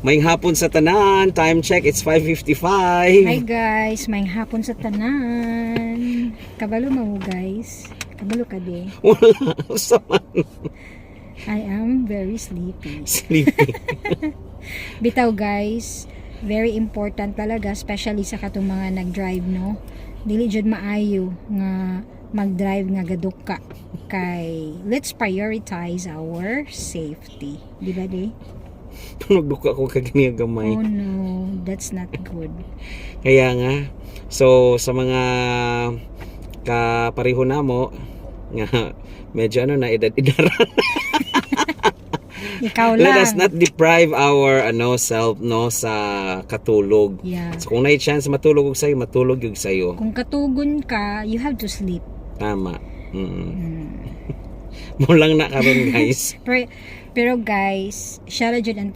Maing hapon sa tanan. Time check, it's 5:55. Hi guys, maing hapon sa tanan. Kabalo mo guys. Kabalo ka di. Wala. Sama. I am very sleepy. Sleepy. Bitaw guys, very important talaga, especially sa katong mga nag-drive, no? Dili jud maayo nga mag-drive nga gadok ka. Kay let's prioritize our safety. Di ba di? Nagduka ko kagani gamay. Oh no, that's not good. Kaya nga, so sa mga kapareho namo nga medyo ano na edad-edaran. Ikaw lang. Let us not deprive our self sa katulog. Yeah. So kung na chance matulog og sayo, matulog yung sayo. Kung katugon ka, you have to sleep. Tama. Mo lang na karon guys. Pero guys, shara jud ang